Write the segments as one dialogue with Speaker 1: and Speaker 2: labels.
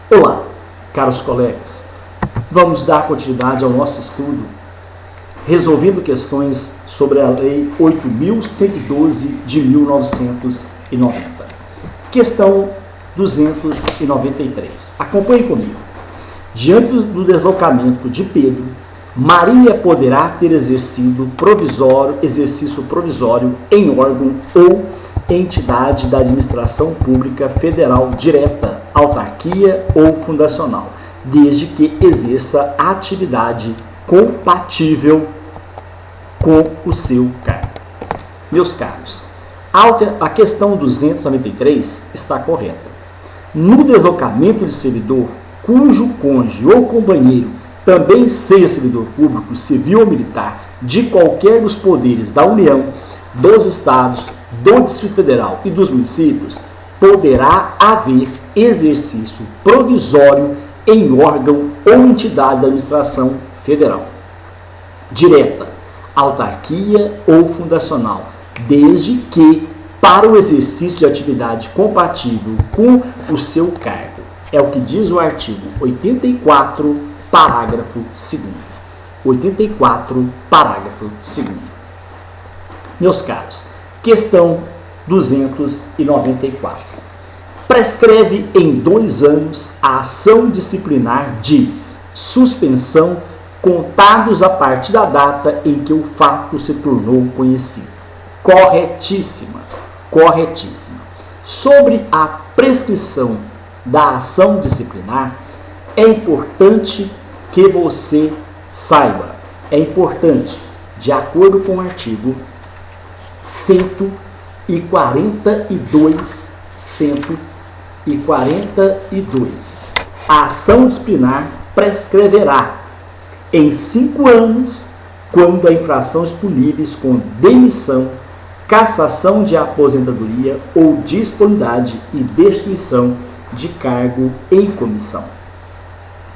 Speaker 1: Olá, caros colegas. Vamos dar continuidade ao nosso estudo, resolvendo questões sobre a Lei 8.112 de 1990. Questão 293. Acompanhe comigo. Diante do deslocamento de Pedro, Maria poderá ter exercido exercício provisório em órgão ou entidade da administração pública federal direta, autarquia ou fundacional, desde que exerça atividade compatível com o seu cargo. Meus caros, a questão 293 está correta. No deslocamento de servidor cujo cônjuge ou companheiro também seja servidor público, civil ou militar, de qualquer dos poderes da União, dos Estados, do Distrito Federal e dos municípios, poderá haver exercício provisório em órgão ou entidade da administração federal, direta, autarquia ou fundacional, desde que para o exercício de atividade compatível com o seu cargo. É o que diz o artigo 84, parágrafo 2º. 84, parágrafo 2º. Meus caros, questão 294. Prescreve em 2 anos a ação disciplinar de suspensão contados a partir da data em que o fato se tornou conhecido. Corretíssima, corretíssima. Sobre a prescrição da ação disciplinar, é importante que você saiba, é importante, de acordo com o artigo 142, a ação disciplinar prescreverá em 5 anos quando a infração is puníveis com demissão, cassação de aposentadoria ou disponibilidade e destituição de cargo em comissão.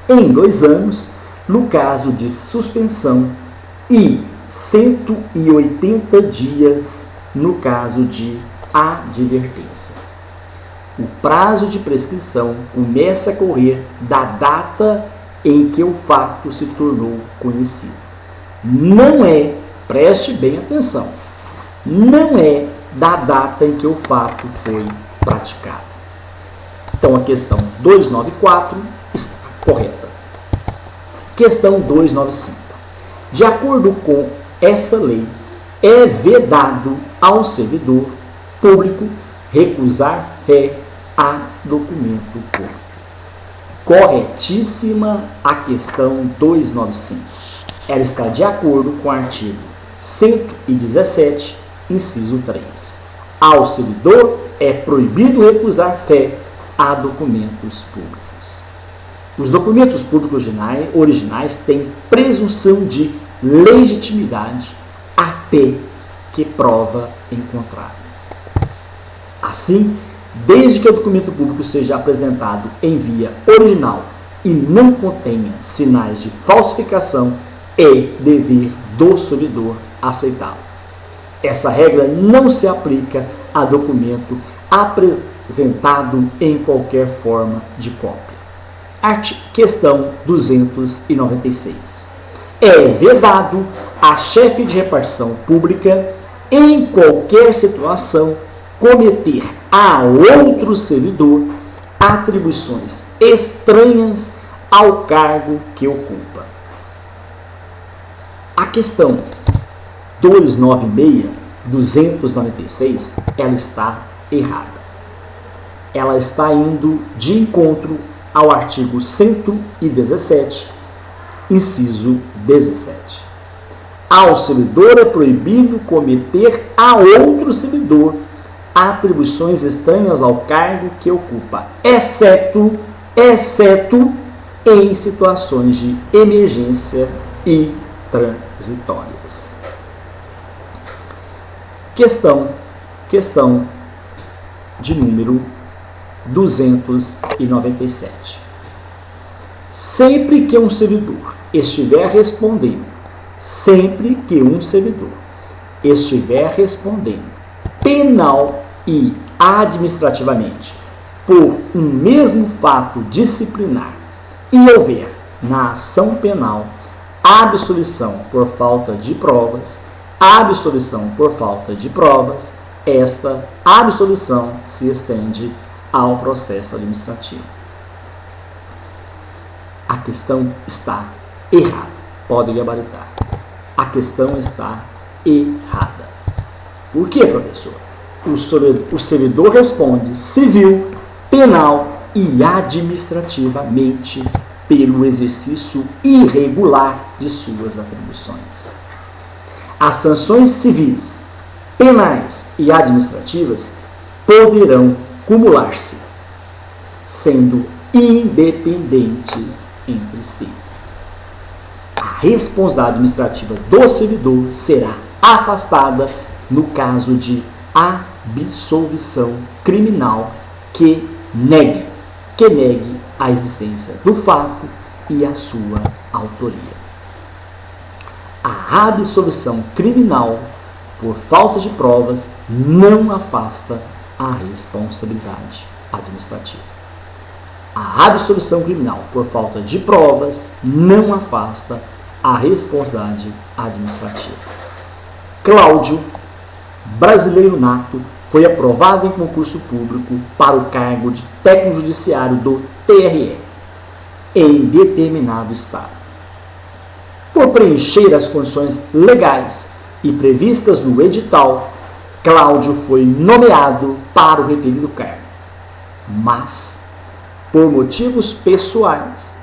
Speaker 1: Em 2 anos, no caso de suspensão, e 180 dias no caso de advertência. O prazo de prescrição começa a correr da data em que o fato se tornou conhecido. Não é, preste bem atenção, não é da data em que o fato foi praticado. Então, a questão 294 está correta. Questão 295. De acordo com essa lei, é vedado ao servidor público recusar fé a documento público. Corretíssima a questão 295. Ela está de acordo com o artigo 117, inciso 3. Ao servidor é proibido recusar fé a documentos públicos. Os documentos públicos originais têm presunção de legitimidade até que prova em contrário. Assim, desde que o documento público seja apresentado em via original e não contenha sinais de falsificação, é dever do servidor aceitá-lo. Essa regra não se aplica a documento apresentado em qualquer forma de cópia. Questão 296. É vedado a chefe de repartição pública, em qualquer situação, cometer a outro servidor atribuições estranhas ao cargo que ocupa. A questão 296, ela está errada. Ela está indo de encontro ao artigo 117, inciso 17. Ao servidor é proibido cometer a outro servidor atribuições estranhas ao cargo que ocupa, exceto em situações de emergência e transitórias. Questão de número 297. Sempre que um servidor estiver respondendo penal e administrativamente por um mesmo fato disciplinar e houver na ação penal absolvição por falta de provas, esta absolvição se estende ao processo administrativo. A questão está errada. Pode gabaritar. A questão está errada. Por quê, professor? O servidor responde civil, penal e administrativamente pelo exercício irregular de suas atribuições. As sanções civis, penais e administrativas poderão cumular-se, sendo independentes entre si. A responsabilidade administrativa do servidor será afastada no caso de absolvição criminal que negue a existência do fato e a sua autoria. A absolvição criminal por falta de provas não afasta a responsabilidade administrativa. A absolvição criminal por falta de provas não afasta a responsabilidade administrativa. Cláudio, brasileiro nato, foi aprovado em concurso público para o cargo de técnico judiciário do TRE, em determinado estado. Por preencher as condições legais e previstas no edital, Cláudio foi nomeado para o referido cargo, mas por motivos pessoais,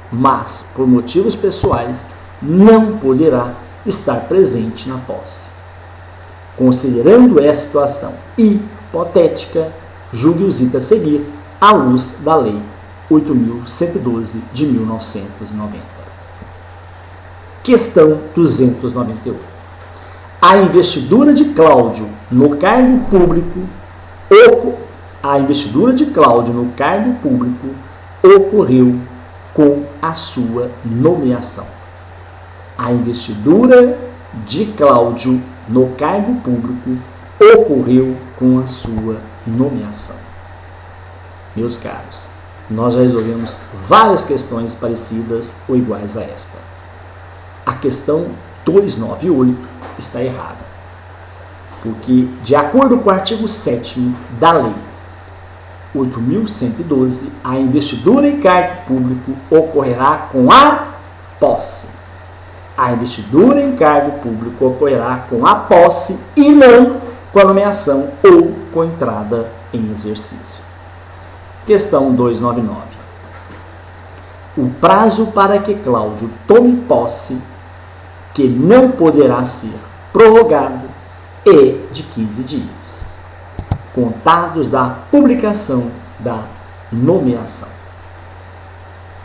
Speaker 1: não poderá estar presente na posse. Considerando essa situação hipotética, julgue-os a seguir à luz da Lei 8.112 de 1990. Questão 298. A investidura de Cláudio no cargo público ocorreu com a sua nomeação. A investidura de Cláudio no cargo público ocorreu com a sua nomeação. Meus caros, nós já resolvemos várias questões parecidas ou iguais a esta. A questão 298 está errada, porque, de acordo com o artigo 7º da Lei 8.112, a investidura em cargo público ocorrerá com a posse. A investidura em cargo público ocorrerá com a posse e não com a nomeação ou com a entrada em exercício. Questão 299. O prazo para que Cláudio tome posse, que não poderá ser prorrogado, é de 15 dias, contados da publicação da nomeação.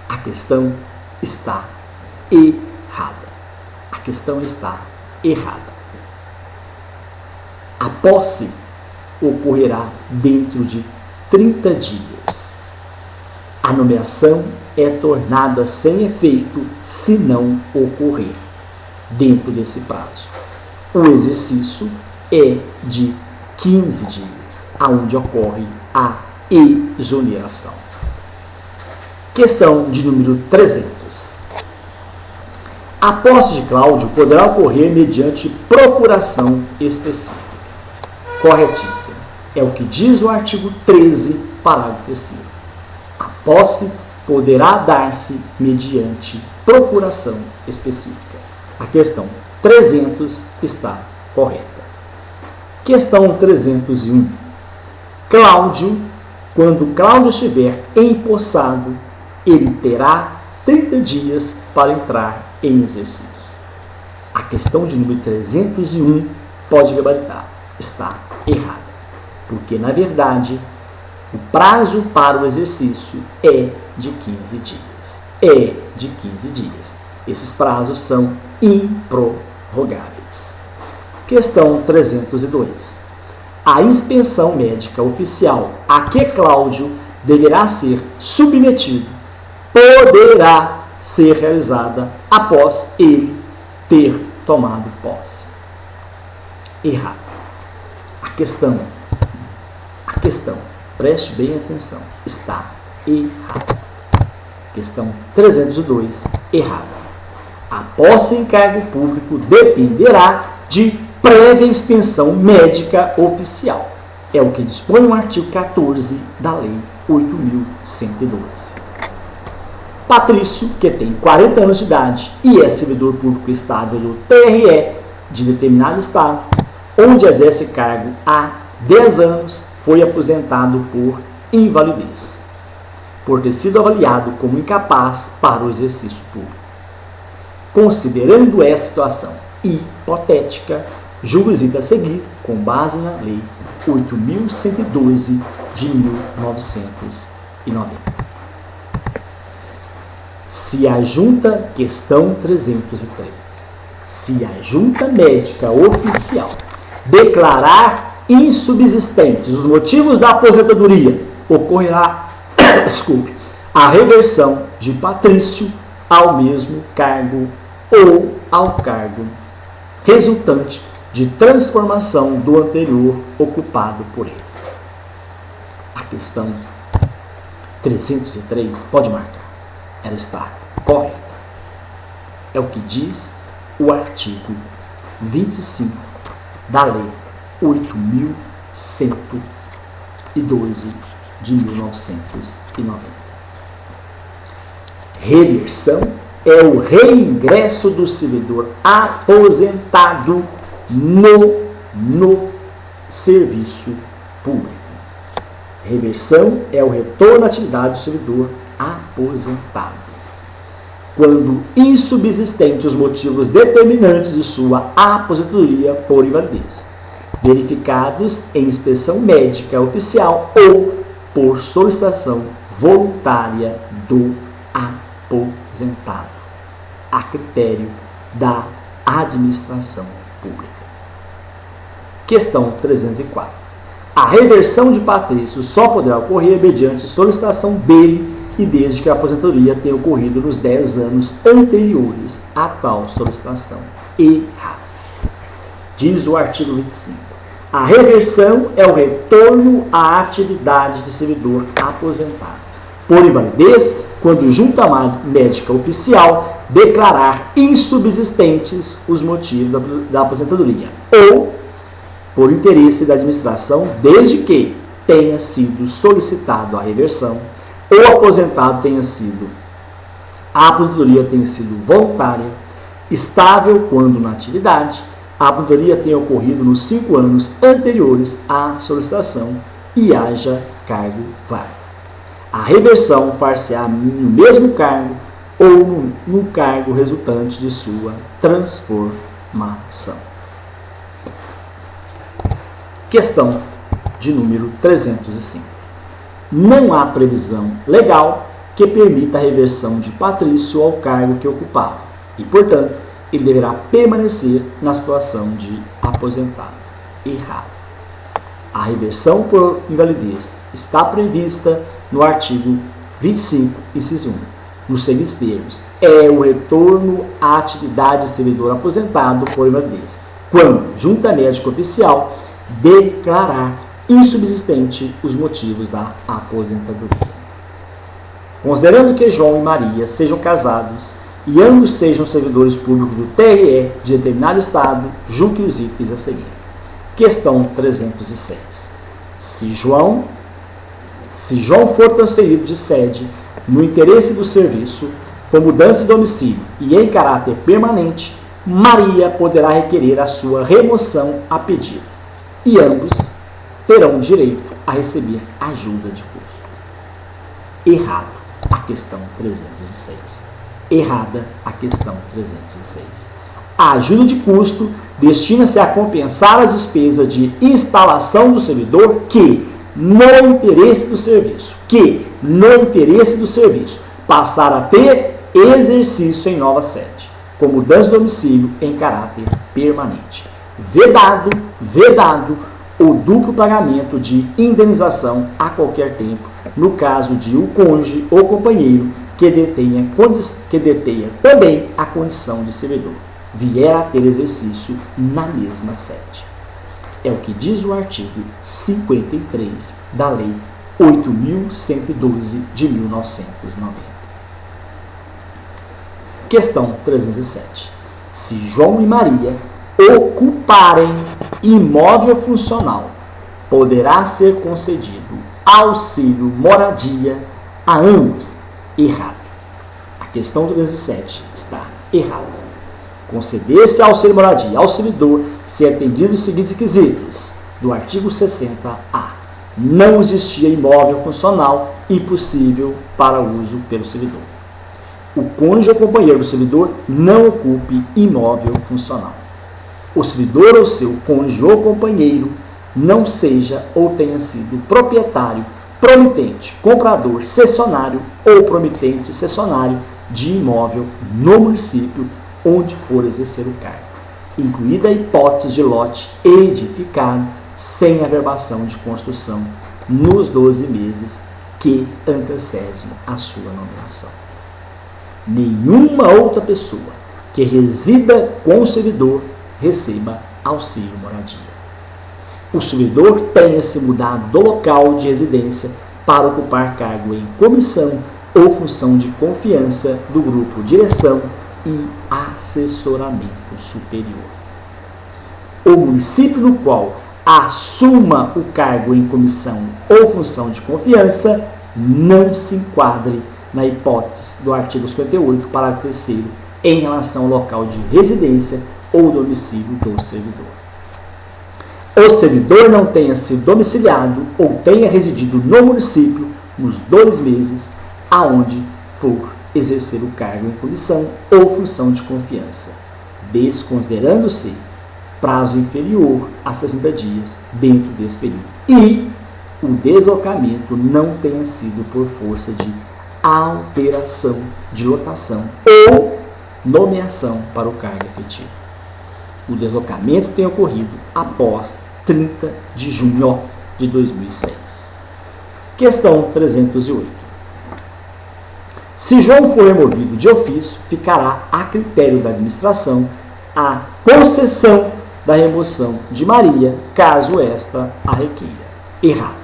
Speaker 1: A questão está errada. A posse ocorrerá dentro de 30 dias. A nomeação é tornada sem efeito se não ocorrer dentro desse prazo. O exercício é de 15 dias, aonde ocorre a exoneração. Questão de número 300. A posse de Cláudio poderá ocorrer mediante procuração específica. Corretíssimo. É o que diz o artigo 13, parágrafo 3º. A posse poderá dar-se mediante procuração específica. A questão 300 está correta. Questão 301. Quando Cláudio estiver empossado, ele terá 30 dias para entrar em exercício. A questão de número 301 pode gabaritar. Está errada. Porque, na verdade, o prazo para o exercício é de 15 dias. Esses prazos são improrrogáveis. Questão 302. A inspeção médica oficial a que Cláudio deverá ser submetido poderá ser realizada após ele ter tomado posse. Errado. A questão Preste bem atenção. Está errado. Questão 302. Errada. A posse em cargo público dependerá de prévia inspeção médica oficial. É o que dispõe o artigo 14 da Lei 8.112. Patrício, que tem 40 anos de idade e é servidor público estável do TRE de determinado estado, onde exerce cargo há 10 anos, foi aposentado por invalidez, por ter sido avaliado como incapaz para o exercício público. Considerando essa situação hipotética, julgo-se a seguir com base na Lei 8.112 de 1990. Se a junta, questão 303, se a junta médica oficial declarar insubsistentes os motivos da aposentadoria, ocorrerá a reversão de Patrício ao mesmo cargo ou ao cargo resultante de transformação do anterior ocupado por ele. A questão 303, pode marcar, ela está correta. É o que diz o artigo 25 da Lei 8.112 de 1990. Reversão é o reingresso do servidor aposentado no serviço público. Reversão é o retorno à atividade do servidor aposentado, quando insubsistentes os motivos determinantes de sua aposentadoria por invalidez, verificados em inspeção médica oficial ou por solicitação voluntária do aposentado, a critério da administração pública. Questão 304. A reversão de Patrício só poderá ocorrer mediante solicitação dele e desde que a aposentadoria tenha ocorrido nos 10 anos anteriores a tal solicitação. Errado. Diz o artigo 25. A reversão é o retorno à atividade de servidor aposentado por invalidez quando junta médica oficial declarar insubsistentes os motivos da aposentadoria ou por interesse da administração, desde que tenha sido solicitado a reversão ou aposentado a aposentadoria tenha sido voluntária, estável quando na atividade, a aposentadoria tenha ocorrido nos 5 anos anteriores à solicitação e haja cargo válido. A reversão far-se-á no mesmo cargo ou no cargo resultante de sua transformação. Questão de número 305. Não há previsão legal que permita a reversão de Patrício ao cargo que ocupava e, portanto, ele deverá permanecer na situação de aposentado. Errado. A reversão por invalidez está prevista no artigo 25, inciso 1, nos seguintes termos: é o retorno à atividade de servidor aposentado por invalidez, quando junta médica oficial declarar insubsistente os motivos da aposentadoria. Considerando que João e Maria sejam casados e ambos sejam servidores públicos do TRE de determinado estado, julgue os itens a seguir. Questão 306. Se João for transferido de sede no interesse do serviço, com mudança de domicílio e em caráter permanente, Maria poderá requerer a sua remoção a pedido, e ambos terão direito a receber ajuda de custo. Errado a questão 306. Errada a questão 306. A ajuda de custo destina-se a compensar as despesas de instalação do servidor que, no interesse do serviço, passar a ter exercício em nova sede, com mudança de domicílio em caráter permanente. Vedado o duplo pagamento de indenização a qualquer tempo, no caso de o cônjuge ou companheiro que detenha também a condição de servidor, vier a ter exercício na mesma sede. É o que diz o artigo 53 da Lei 8.112 de 1990. Questão 307. Se João e Maria ocuparem imóvel funcional, poderá ser concedido auxílio moradia a ambos? Errado. A questão 307 está errada. Conceder-se auxílio moradia ao servidor se atendido os seguintes requisitos do artigo 60A. Não existia imóvel funcional impossível para uso pelo servidor. O cônjuge ou companheiro do servidor não ocupe imóvel funcional. O servidor ou seu cônjuge ou companheiro não seja ou tenha sido proprietário, promitente, comprador, cessionário ou promitente cessionário de imóvel no município onde for exercer o cargo, incluída a hipótese de lote edificado sem averbação de construção nos 12 meses que antecedem a sua nomeação. Nenhuma outra pessoa que resida com o servidor receba auxílio moradia. O servidor tenha se mudado do local de residência para ocupar cargo em comissão ou função de confiança do grupo direção e assessoramento superior. O município no qual assuma o cargo em comissão ou função de confiança não se enquadre na hipótese do artigo 58, parágrafo 3º, em relação ao local de residência ou domicílio do servidor. O servidor não tenha sido domiciliado ou tenha residido no município nos 2 meses aonde for exercer o cargo em comissão ou função de confiança, desconsiderando-se prazo inferior a 60 dias dentro desse período, e o deslocamento não tenha sido por força de alteração de lotação ou nomeação para o cargo efetivo. O deslocamento tem ocorrido após 30 de junho de 2006. Questão 308. Se João for removido de ofício, ficará a critério da administração a concessão da remoção de Maria, caso esta a requeira. Errado.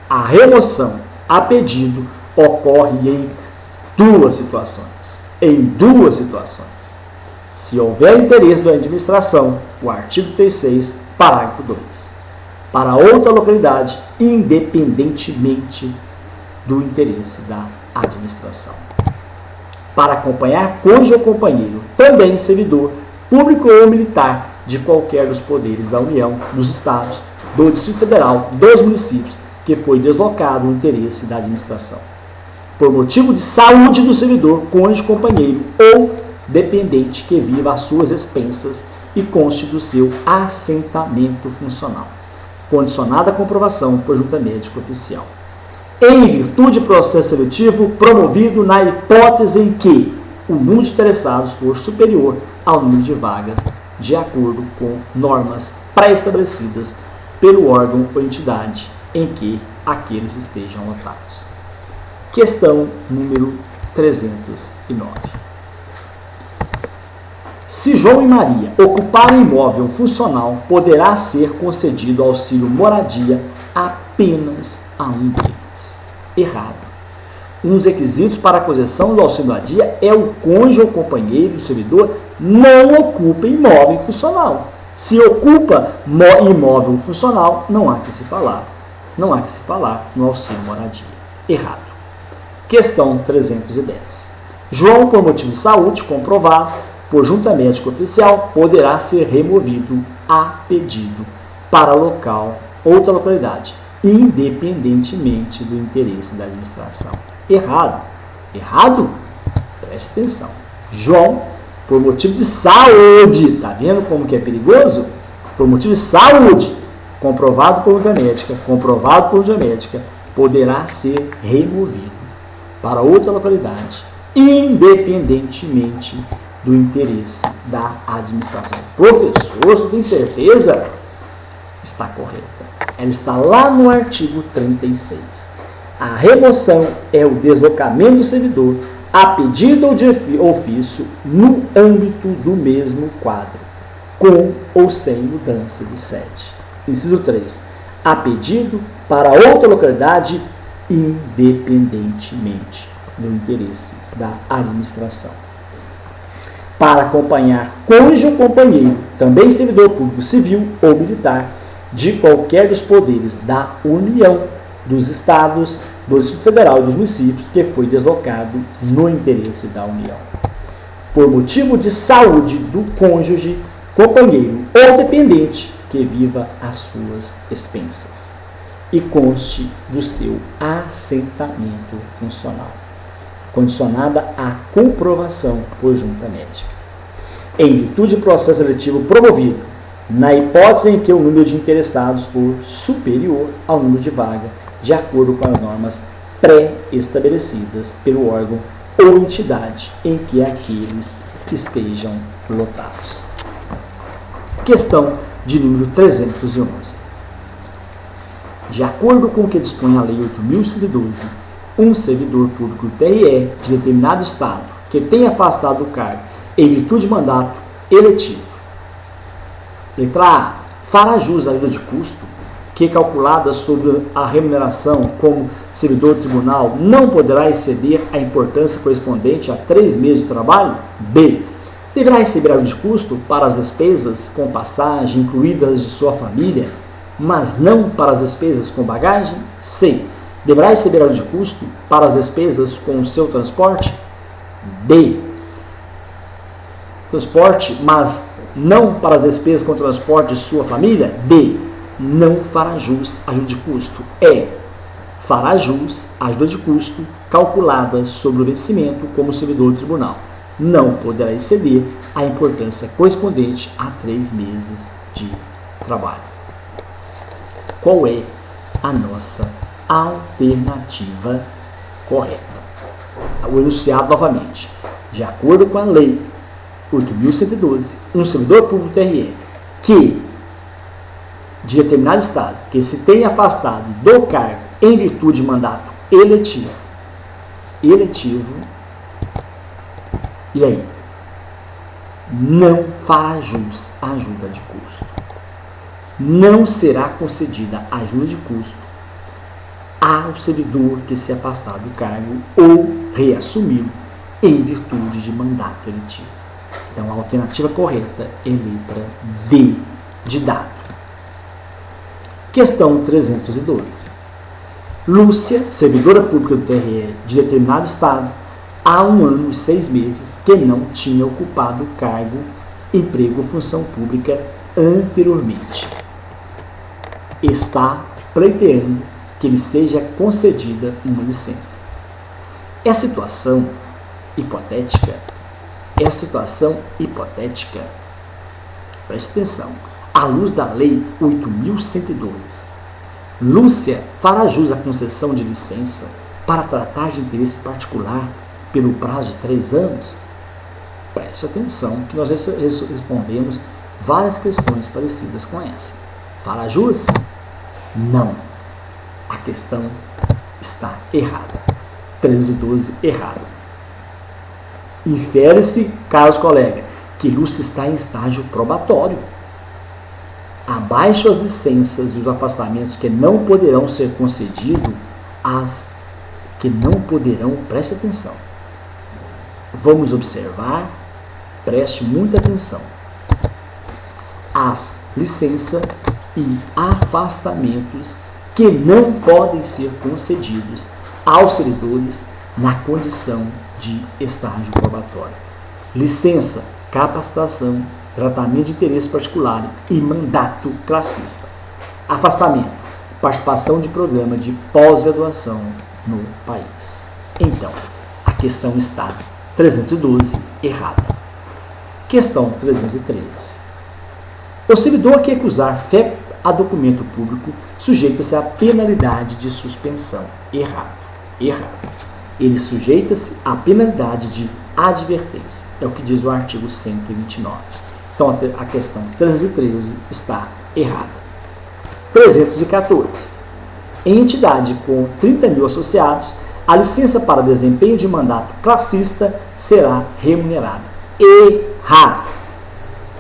Speaker 1: A remoção a pedido ocorre em 2 situações. Em 2 situações. Se houver interesse da administração, o artigo 36, parágrafo 2. Para outra localidade, independentemente do interesse da administração. Para acompanhar cônjuge ou companheiro, também servidor, público ou militar, de qualquer dos poderes da União, dos Estados, do Distrito Federal, dos municípios, que foi deslocado no interesse da administração. Por motivo de saúde do servidor, cônjuge, companheiro ou dependente que viva às suas expensas e conste do seu assentamento funcional, condicionada a comprovação por junta médica oficial. Em virtude de processo seletivo promovido na hipótese em que o número de interessados for superior ao número de vagas, de acordo com normas pré-estabelecidas pelo órgão ou entidade em que aqueles estejam lotados. Questão número 309. Se João e Maria ocuparem imóvel funcional, poderá ser concedido auxílio moradia apenas a um deles. Errado. Um dos requisitos para a concessão do auxílio moradia é o cônjuge ou companheiro do servidor não ocupa imóvel funcional. Se ocupa imóvel funcional, não há que se falar. Não há que se falar no auxílio moradia. Errado. Questão 310. João, por motivo de saúde comprovado por junta médica oficial, poderá ser removido a pedido para local, outra localidade, independentemente do interesse da administração. Errado. Errado? Preste atenção. João, por motivo de saúde, tá vendo como que é perigoso? Por motivo de saúde, comprovado por junta médica, poderá ser removido para outra localidade, independentemente do interesse da administração. Professor, você tem certeza? Está correta. Ela está lá no artigo 36. A remoção é o deslocamento do servidor a pedido ou de ofício no âmbito do mesmo quadro, com ou sem mudança de sede. Inciso 3. A pedido para outra localidade independentemente do interesse da administração. Para acompanhar cônjuge ou companheiro, também servidor público civil ou militar, de qualquer dos poderes da União, dos Estados, do Distrito Federal e dos municípios que foi deslocado no interesse da União. Por motivo de saúde do cônjuge, companheiro ou dependente que viva às suas expensas e conste do seu assentamento funcional, condicionada à comprovação por junta médica. Em virtude do processo seletivo promovido, na hipótese em que o número de interessados for superior ao número de vaga, de acordo com as normas pré-estabelecidas pelo órgão ou entidade em que aqueles estejam lotados. Questão de número 311. De acordo com o que dispõe a Lei 8.112, um servidor público do TRE de determinado Estado que tenha afastado do cargo em virtude de mandato eletivo. Letra A. Fará jus à ajuda de custo, que calculada sobre a remuneração como servidor do tribunal não poderá exceder a importância correspondente a 3 meses de trabalho? B. Deverá receber ajuda de custo para as despesas com passagem incluídas de sua família, mas não para as despesas com bagagem? C. Deverá receber ajuda de custo para as despesas com o seu transporte? D. Transporte, mas não para as despesas com o transporte de sua família? D. Não fará jus à ajuda de custo. E. Fará jus à ajuda de custo calculada sobre o vencimento como servidor do tribunal. Não poderá exceder a importância correspondente a 3 meses de trabalho. Qual é a nossa alternativa correta? O enunciado novamente. De acordo com a Lei 8.112, um servidor público TRE que, de determinado Estado, que se tenha afastado do cargo em virtude de mandato eletivo, e aí, não fará jus à ajuda de custo. Não será concedida ajuda de custo ao servidor que se afastar do cargo ou reassumi-lo em virtude de mandato eletivo. Então, a alternativa correta é letra D, de dado. Questão 312. Lúcia, servidora pública do TRE de determinado Estado, há 1 ano e 6 meses que não tinha ocupado cargo, emprego ou função pública anteriormente. Está pleiteando que lhe seja concedida uma licença. É situação hipotética. Preste atenção. À luz da Lei 8.112, Lúcia fará jus à concessão de licença para tratar de interesse particular pelo prazo de 3 anos? Preste atenção que nós respondemos várias questões parecidas com essa. Fará jus? Não. A questão está errada. 312 errado. Infere-se, caros colegas, que Lúcia está em estágio probatório. Abaixo as licenças e os afastamentos que não poderão ser concedidos, preste atenção. Vamos observar, preste muita atenção. As licenças e afastamentos que não podem ser concedidos aos servidores na condição de estágio probatório. Licença, capacitação, tratamento de interesse particular e mandato classista. Afastamento, participação de programa de pós-graduação no país. Então, a questão está 312 errada. Questão 313. O servidor que recusar fé a documento público sujeita-se à penalidade de suspensão. Errado. Ele sujeita-se à penalidade de advertência. É o que diz o artigo 129. Então, a questão 313 está errada. 314. Em entidade com 30 mil associados, a licença para desempenho de mandato classista será remunerada.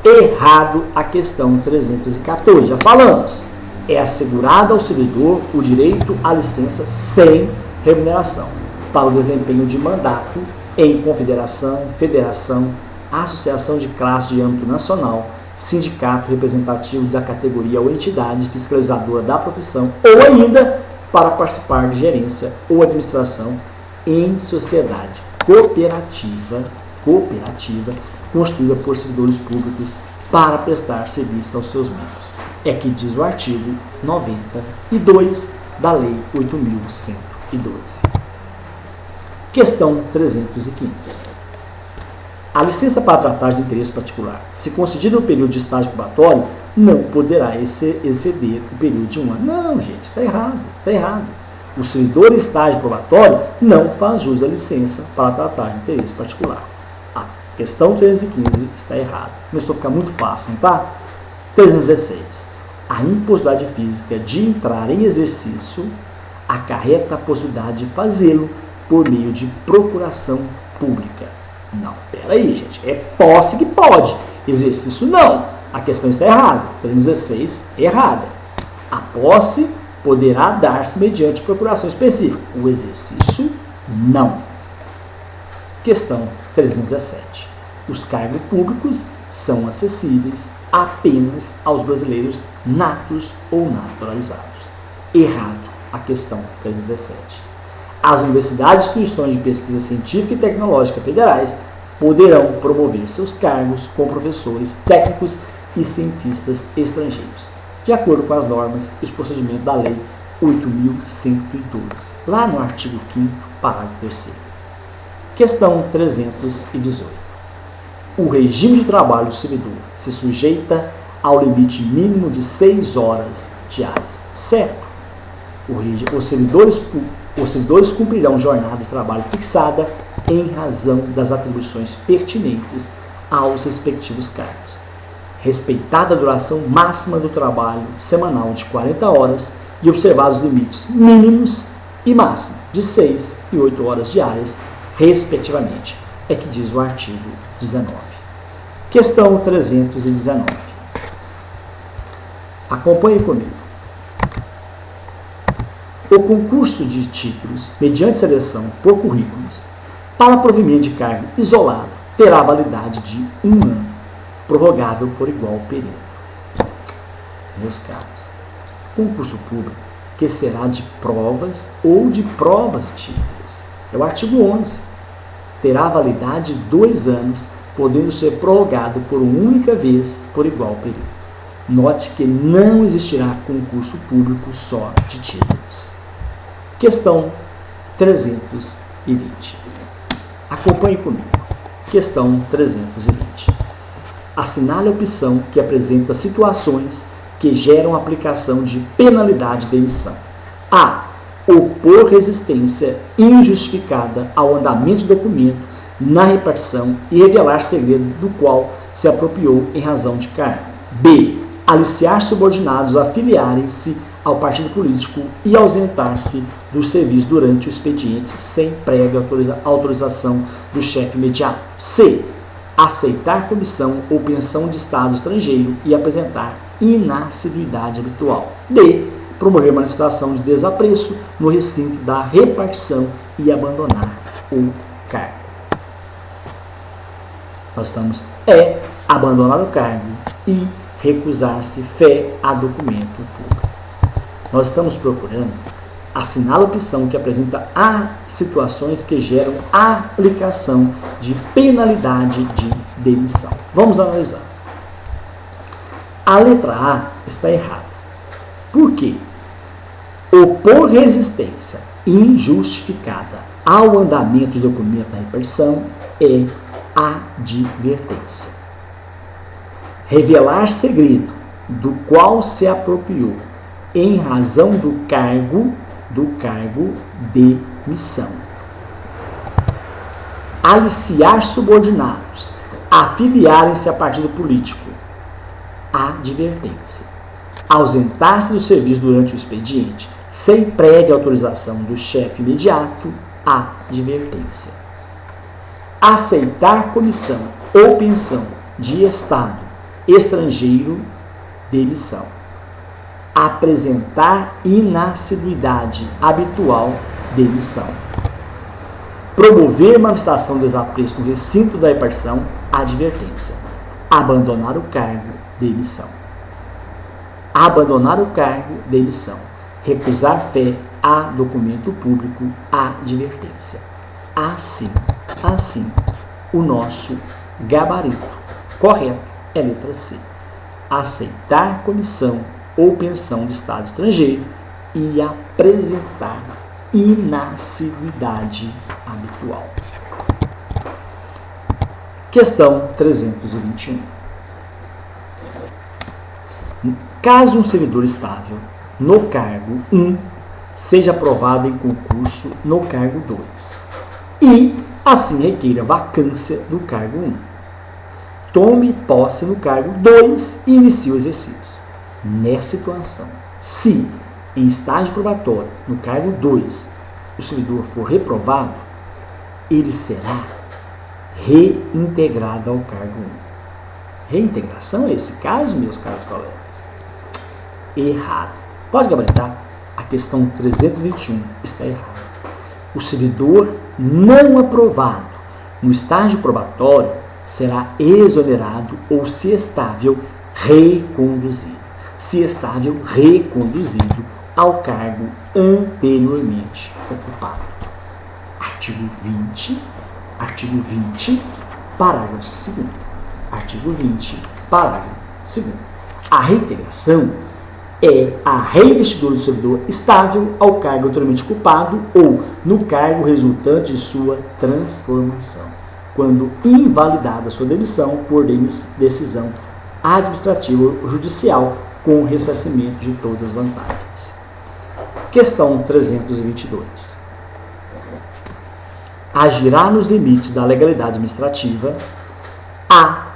Speaker 1: Errado a questão 314. Já falamos. É assegurado ao servidor o direito à licença sem remuneração para o desempenho de mandato em confederação, federação, associação de classe de âmbito nacional, sindicato representativo da categoria ou entidade fiscalizadora da profissão, ou ainda para participar de gerência ou administração em sociedade cooperativa constituída por servidores públicos para prestar serviço aos seus membros. É que diz o artigo 92 da Lei 8.112. Questão 315. A licença para tratar de interesse particular, se concedida no período de estágio probatório, não poderá exceder o período de 1 ano. Não, gente, está errado. O servidor em estágio probatório não faz jus à licença para tratar de interesse particular. A questão 315 está errada. Começou a ficar muito fácil, não tá? 316. A impossibilidade física de entrar em exercício acarreta a possibilidade de fazê-lo por meio de procuração pública. Não, peraí, gente. É posse que pode. Exercício não. A questão está errada. 316 é errada. A posse poderá dar-se mediante procuração específica. O exercício, não. Questão 317. Os cargos públicos são acessíveis apenas aos brasileiros natos ou naturalizados. Errado. A questão 317. As universidades e instituições de pesquisa científica e tecnológica federais poderão promover seus cargos com professores, técnicos e cientistas estrangeiros, de acordo com as normas e os procedimentos da Lei 8.112, lá no artigo 5º, parágrafo 3º. Questão 318. O regime de trabalho do servidor se sujeita ao limite mínimo de 6 horas diárias, certo? Os servidores cumprirão jornada de trabalho fixada em razão das atribuições pertinentes aos respectivos cargos, respeitada a duração máxima do trabalho semanal de 40 horas e observados os limites mínimos e máximos de 6 e 8 horas diárias, respectivamente. É que diz o artigo 19. Questão 319. Acompanhe comigo. O concurso de títulos, mediante seleção por currículos, para provimento de cargo isolado, terá validade de 1 ano, prorrogável por igual período. Meus caros, concurso público que será de provas ou de provas de títulos. É o artigo 11. Terá validade de 2 anos, podendo ser prorrogado por uma única vez por igual período. Note que não existirá concurso público só de títulos. Questão 320. Acompanhe comigo. Questão 320. Assinale a opção que apresenta situações que geram aplicação de penalidade de emissão. A. Opor resistência injustificada ao andamento do documento na repartição e revelar segredo do qual se apropriou em razão de cargo. B. Aliciar subordinados a filiarem-se ao partido político e ausentar-se do serviço durante o expediente sem prévia autorização do chefe imediato. C. Aceitar comissão ou pensão de estado estrangeiro e apresentar inassiduidade habitual. D. Promover manifestação de desapreço no recinto da repartição e abandonar o cargo. Nós estamos abandonar o cargo e recusar-se fé a documento público. Nós estamos procurando assinar a opção que apresenta situações que geram aplicação de penalidade de demissão. Vamos analisar. A letra A está errada. Por quê? Opor resistência injustificada ao andamento do documento da repartição é advertência. Revelar segredo do qual se apropriou em razão do cargo de missão. Aliciar subordinados a filiarem-se a partido político. Advertência. Ausentar-se do serviço durante o expediente sem prévia autorização do chefe imediato. Advertência. Aceitar comissão ou pensão de estado estrangeiro. Demissão. apresentar inassiduidade habitual de missão, promover manifestação de desapreço no recinto da repartição, advertência, abandonar o cargo de missão, abandonar o cargo de missão, recusar fé a documento público, advertência. Assim, o nosso gabarito correto é letra C. Aceitar comissão ou pensão de Estado estrangeiro e apresentar inassiduidade habitual. Questão 321. Caso um servidor estável no cargo 1 seja aprovado em concurso no cargo 2 e assim requeira vacância do cargo 1, tome posse no cargo 2 e inicie o exercício. Nessa situação, se em estágio probatório no cargo 2 o servidor for reprovado, ele será reintegrado ao cargo 1. Reintegração é esse caso, meus caros colegas? Errado. Pode gabaritar? A questão 321 está errada. O servidor não aprovado no estágio probatório será exonerado ou, se estável, reconduzido. Se estável, reconduzido ao cargo anteriormente ocupado. Artigo 20, parágrafo 2º. Artigo 20, parágrafo 2º. A reintegração é a reinvestidura do servidor estável ao cargo anteriormente ocupado ou no cargo resultante de sua transformação, quando invalidada sua demissão por decisão administrativa ou judicial, com ressarcimento de todas as vantagens. Questão 322. Agirá nos limites da legalidade administrativa a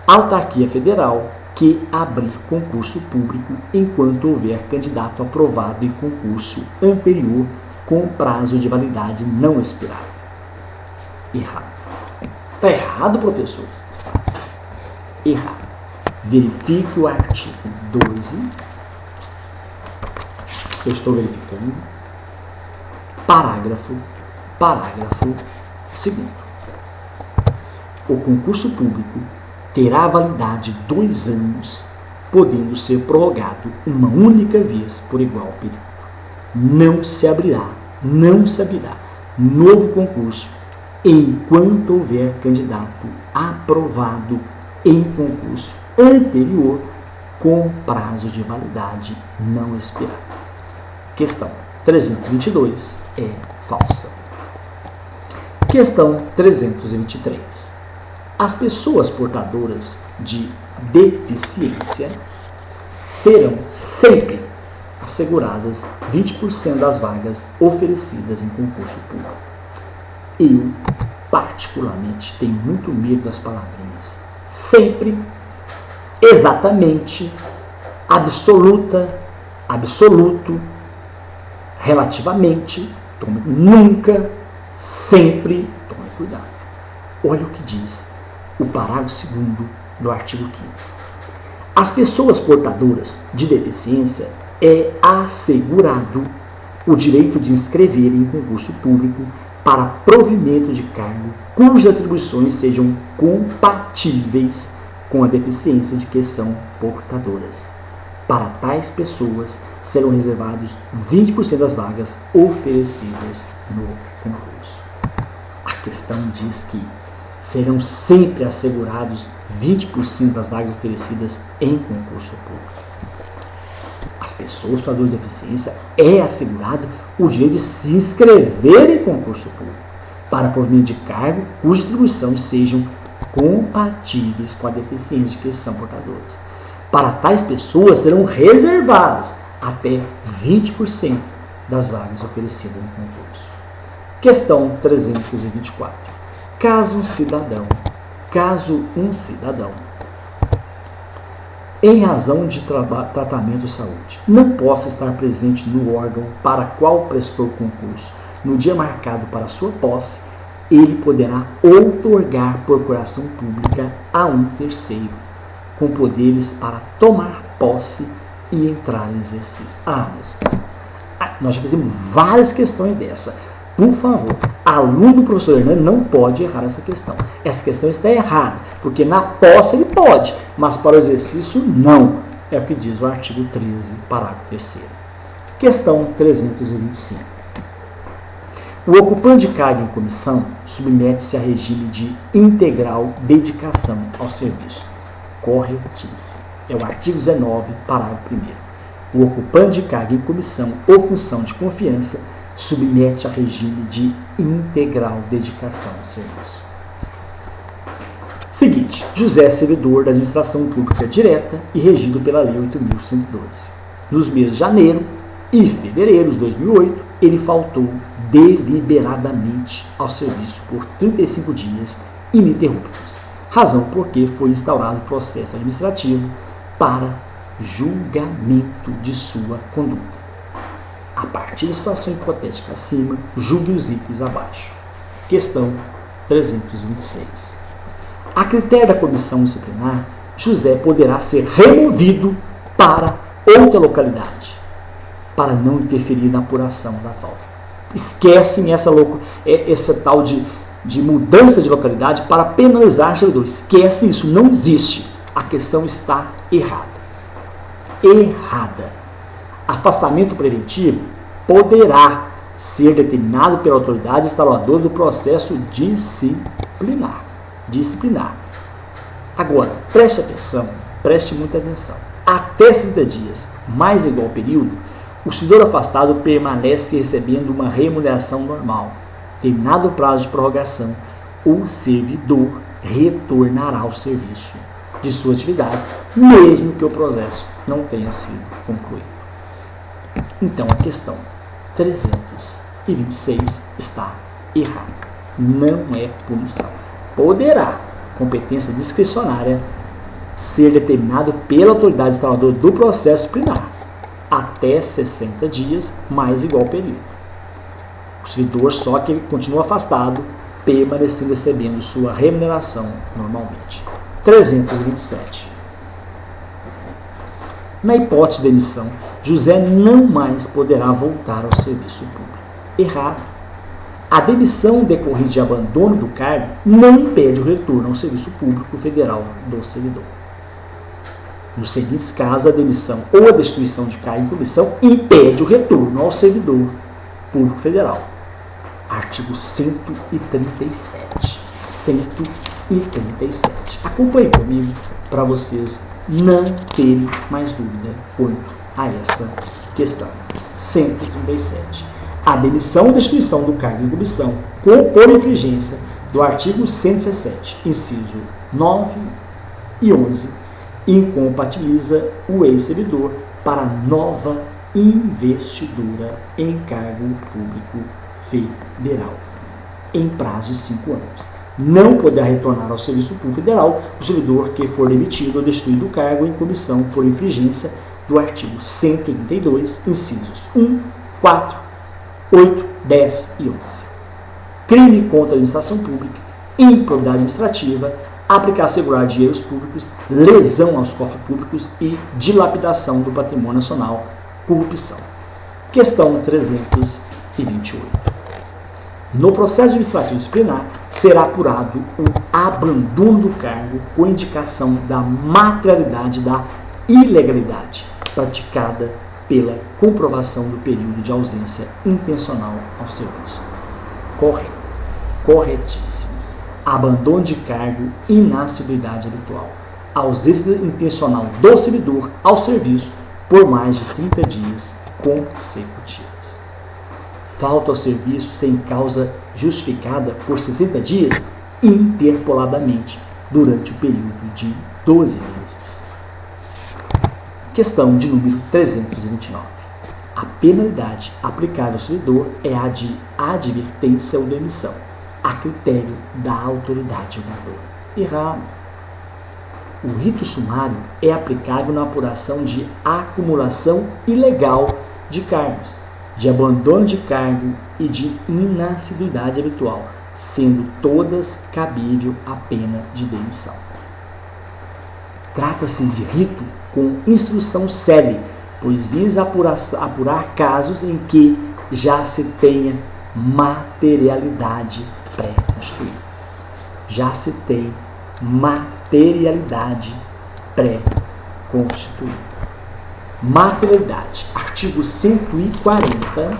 Speaker 1: autarquia federal que abrir concurso público enquanto houver candidato aprovado em concurso anterior com prazo de validade não expirado. Errado. Está errado, professor? Está errado. Verifique o artigo 12. Eu estou verificando. Parágrafo 2º. O concurso público terá validade 2 anos, podendo ser prorrogado uma única vez por igual período. Não se abrirá novo concurso enquanto houver candidato aprovado em concurso anterior com prazo de validade não expirado. Questão 322 é falsa. Questão 323. As pessoas portadoras de deficiência serão sempre asseguradas 20% das vagas oferecidas em concurso público. Eu, particularmente, tenho muito medo das palavrinhas. Sempre, exatamente, absoluta, absoluto, relativamente, nunca, sempre, tome cuidado. Olha o que diz o parágrafo 2º do artigo 5º. As pessoas portadoras de deficiência é assegurado o direito de inscrever em concurso público para provimento de cargo cujas atribuições sejam compatíveis com a deficiência de que são portadoras. Para tais pessoas serão reservados 20% das vagas oferecidas no concurso. A questão diz que serão sempre assegurados 20% das vagas oferecidas em concurso público. As pessoas portadoras de deficiência é assegurado o direito de se inscrever em concurso público para provimento de cargo cujas atribuições sejam compatíveis com a deficiência de que são portadoras. Para tais pessoas serão reservadas até 20% das vagas oferecidas no concurso. Questão 324. Caso um cidadão, em razão de tratamento de saúde, não possa estar presente no órgão para qual prestou concurso no dia marcado para sua posse, ele poderá outorgar procuração pública a um terceiro, com poderes para tomar posse e entrar em exercício. Nós já fizemos várias questões dessa. Por favor, aluno do professor Hernani não pode errar essa questão. Essa questão está errada, porque na posse ele pode, mas para o exercício não. É o que diz o artigo 13, parágrafo 3º. Questão 325. O ocupante de cargo em comissão submete-se a regime de integral dedicação ao serviço. Corretíssimo. É o artigo 19, parágrafo 1º. O ocupante de cargo em comissão ou função de confiança submete a regime de integral dedicação ao serviço. Seguinte, José é servidor da administração pública direta e regido pela Lei 8.112. Nos meses de janeiro e fevereiro de 2008, ele faltou deliberadamente ao serviço por 35 dias ininterruptos, razão por que foi instaurado processo administrativo para julgamento de sua conduta. A partir da situação hipotética acima, julgue os itens abaixo. Questão 326. A critério da comissão disciplinar, José poderá ser removido para outra localidade, para não interferir na apuração da falta. Esquecem essa tal de mudança de localidade para penalizar o servidor. Esquece isso, não existe. A questão está errada. Afastamento preventivo poderá ser determinado pela autoridade instauradora do processo disciplinar. Agora, preste muita atenção. Até 60 dias, mais igual período, o servidor afastado permanece recebendo uma remuneração normal. Terminado o prazo de prorrogação, o servidor retornará ao serviço de suas atividades, mesmo que o processo não tenha sido concluído. Então, a questão 326 está errada. Não é punição. Poderá, competência discricionária, ser determinado pela autoridade instauradora do processo disciplinar até 60 dias, mais igual período. O servidor só que ele continua afastado, permanecendo recebendo sua remuneração normalmente. 327. Na hipótese de demissão, José não mais poderá voltar ao serviço público. Errado. A demissão decorrente de abandono do cargo não impede o retorno ao serviço público federal do servidor. Nos seguintes casos, a demissão ou a destituição de cargo em comissão impede o retorno ao servidor público federal. Artigo 137. 137. Acompanhe comigo para vocês não terem mais dúvida quanto a essa questão. 137. A demissão ou destituição do cargo em comissão por infringência do artigo 117, inciso 9 e 11, incompatibiliza o ex-servidor para nova investidura em cargo público federal, em prazo de 5 anos. Não poderá retornar ao serviço público federal o servidor que for demitido ou destituído do cargo em comissão por infringência do artigo 182, incisos 1, 4, 8, 10 e 11. Crime contra a administração pública, improbidade administrativa, aplicar segurar dinheiros públicos, lesão aos cofres públicos e dilapidação do patrimônio nacional, corrupção. Questão 328. No processo administrativo disciplinar, será apurado o abandono do cargo com indicação da materialidade da ilegalidade praticada pela comprovação do período de ausência intencional ao serviço. Correto. Corretíssimo. Abandono de cargo, inassiduidade habitual. Ausência intencional do servidor ao serviço por mais de 30 dias consecutivos. Falta ao serviço sem causa justificada por 60 dias interpoladamente durante o período de 12 meses. Questão de número 329. A penalidade aplicável ao servidor é a de advertência ou demissão, a critério da autoridade julgadora. Errado. O rito sumário é aplicável na apuração de acumulação ilegal de cargos, de abandono de cargo e de inassiduidade habitual, sendo todas cabível a pena de demissão. Trata-se de rito com instrução célere pois visa apurar casos em que já se tenha materialidade pré-constituída. Já se tem materialidade pré-constituída. Materialidade. Artigo 140.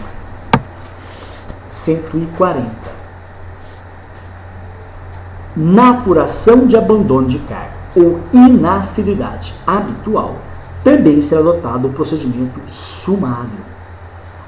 Speaker 1: 140. Na apuração de abandono de cargo ou inassiduidade habitual, também será adotado o procedimento sumário.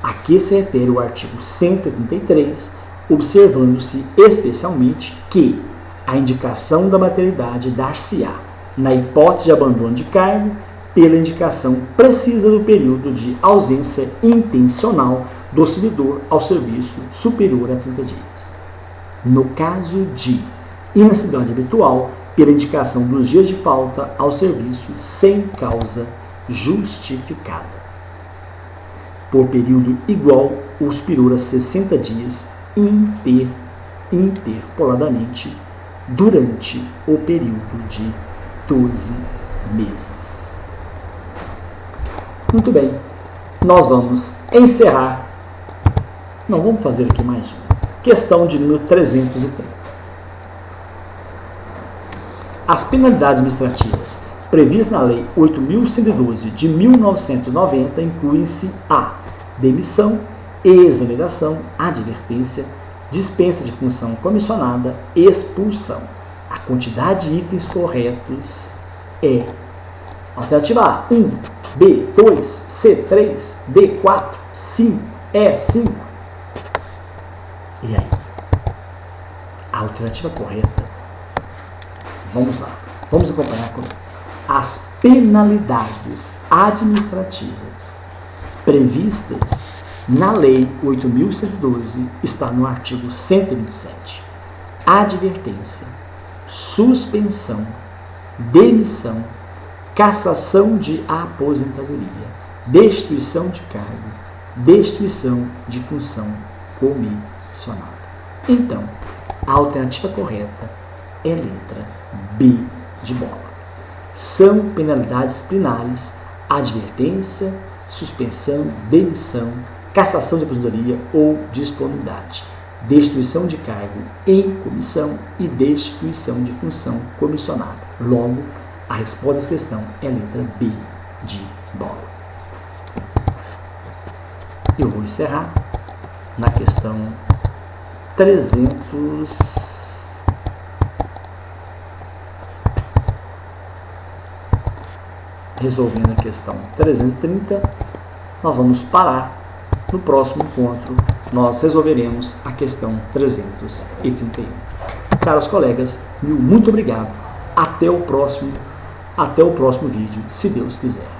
Speaker 1: A que se refere o artigo 133, observando-se especialmente que a indicação da materialidade dar-se-á, na hipótese de abandono de cargo, pela indicação precisa do período de ausência intencional do servidor ao serviço superior a 30 dias. No caso de inassiduidade habitual, pela indicação dos dias de falta ao serviço sem causa justificada, por período igual ou superior a 60 dias interpoladamente durante o período de 12 meses. Muito bem, nós vamos encerrar. Não, vamos fazer aqui mais uma. Questão de número 330. As penalidades administrativas previstas na Lei 8.112 de 1990 incluem-se a demissão, exoneração, advertência, dispensa de função comissionada, expulsão. A quantidade de itens corretos é: alternativa A, 1, B, 2, C, 3, D, 4, 5, E, 5. E aí? A alternativa correta, vamos lá, vamos acompanhar comigo. As penalidades administrativas previstas na Lei 8.112 está no artigo 127. Advertência, suspensão, demissão, cassação de aposentadoria, destituição de cargo, destituição de função comissionada. Então, a alternativa correta é a letra B de bola. São penalidades disciplinares: advertência, suspensão, demissão, cassação de aposentadoria ou disponibilidade, destituição de cargo em comissão e destituição de função comissionada. Logo, a resposta dessa questão é a letra B de bola. Eu vou encerrar na questão 300. Resolvendo a questão 330, nós vamos parar. No próximo encontro, nós resolveremos a questão 331. Caros colegas, muito obrigado. Até o próximo vídeo, se Deus quiser.